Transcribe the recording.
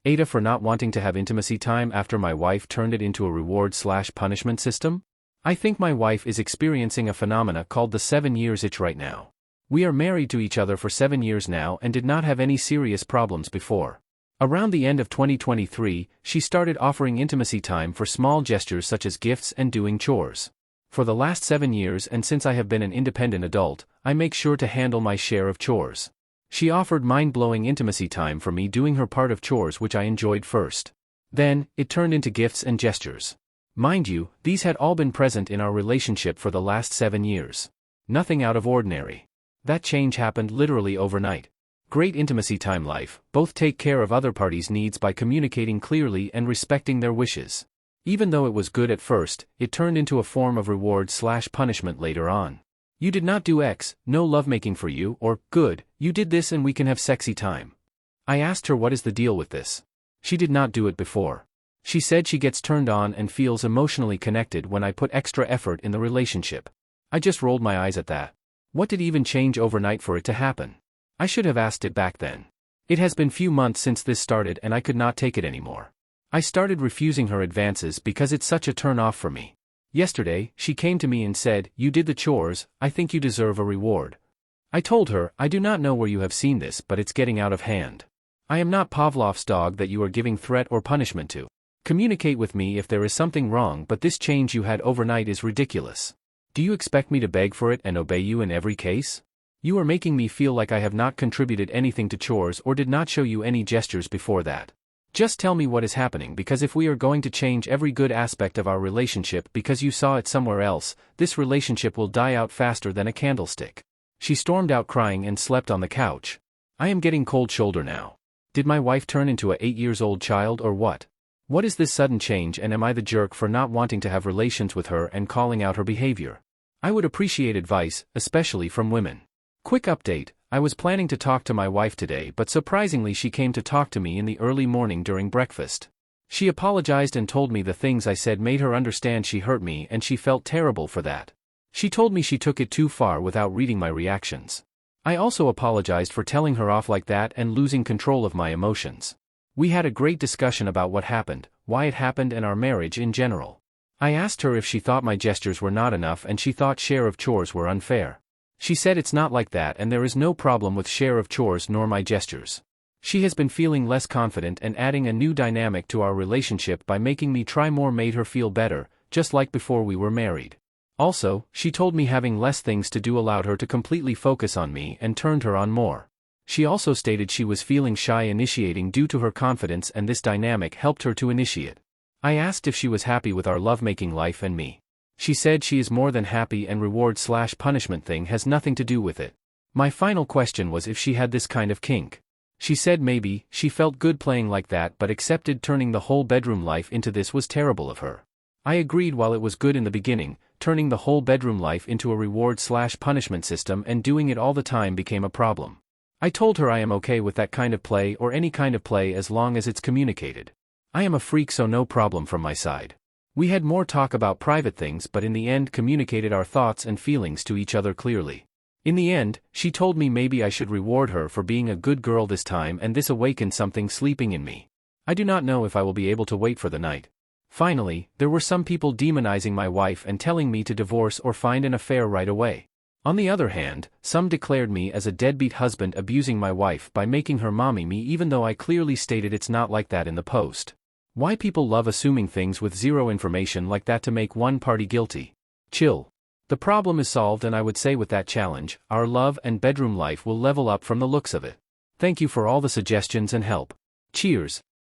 Ada for not wanting to have intimacy time after my wife turned it into a reward/punishment system? I think my wife is experiencing a phenomena called the 7 years itch right now. We are married to each other for 7 years now and did not have any serious problems before. Around the end of 2023, she started offering intimacy time for small gestures such as gifts and doing chores. For the last 7 years and since I have been an independent adult, I make sure to handle my share of chores. She offered mind-blowing intimacy time for me doing her part of chores which I enjoyed first. Then, it turned into gifts and gestures. Mind you, these had all been present in our relationship for the last 7 years. Nothing out of ordinary. That change happened literally overnight. Great intimacy time life, both take care of other parties' needs by communicating clearly and respecting their wishes. Even though it was good at first, it turned into a form of reward/punishment later on. You did not do X, no lovemaking for you, or, good, you did this and we can have sexy time. I asked her what is the deal with this. She did not do it before. She said she gets turned on and feels emotionally connected when I put extra effort in the relationship. I just rolled my eyes at that. What did even change overnight for it to happen? I should have asked it back then. It has been few months since this started and I could not take it anymore. I started refusing her advances because it's such a turn off for me. Yesterday, she came to me and said, "You did the chores, I think you deserve a reward." I told her, "I do not know where you have seen this but it's getting out of hand. I am not Pavlov's dog that you are giving threat or punishment to. Communicate with me if there is something wrong but this change you had overnight is ridiculous. Do you expect me to beg for it and obey you in every case? You are making me feel like I have not contributed anything to chores or did not show you any gestures before that. Just tell me what is happening because if we are going to change every good aspect of our relationship because you saw it somewhere else, this relationship will die out faster than a candlestick." She stormed out crying and slept on the couch. I am getting cold shoulder now. Did my wife turn into a 8-year-old child or what? What is this sudden change and am I the jerk for not wanting to have relations with her and calling out her behavior? I would appreciate advice, especially from women. Quick update, I was planning to talk to my wife today but surprisingly she came to talk to me in the early morning during breakfast. She apologized and told me the things I said made her understand she hurt me and she felt terrible for that. She told me she took it too far without reading my reactions. I also apologized for telling her off like that and losing control of my emotions. We had a great discussion about what happened, why it happened and our marriage in general. I asked her if she thought my gestures were not enough and she thought share of chores were unfair. She said it's not like that and there is no problem with share of chores nor my gestures. She has been feeling less confident and adding a new dynamic to our relationship by making me try more made her feel better, just like before we were married. Also, she told me having less things to do allowed her to completely focus on me and turned her on more. She also stated she was feeling shy initiating due to her confidence and this dynamic helped her to initiate. I asked if she was happy with our lovemaking life and me. She said she is more than happy and reward/punishment thing has nothing to do with it. My final question was if she had this kind of kink. She said maybe, she felt good playing like that but accepted turning the whole bedroom life into this was terrible of her. I agreed while it was good in the beginning, turning the whole bedroom life into a reward/punishment system and doing it all the time became a problem. I told her I am okay with that kind of play or any kind of play as long as it's communicated. I am a freak so no problem from my side. We had more talk about private things but in the end communicated our thoughts and feelings to each other clearly. In the end, she told me maybe I should reward her for being a good girl this time and this awakened something sleeping in me. I do not know if I will be able to wait for the night. Finally, there were some people demonizing my wife and telling me to divorce or find an affair right away. On the other hand, some declared me as a deadbeat husband abusing my wife by making her mommy me even though I clearly stated it's not like that in the post. Why people love assuming things with zero information like that to make one party guilty. Chill. The problem is solved and I would say with that challenge, our love and bedroom life will level up from the looks of it. Thank you for all the suggestions and help. Cheers.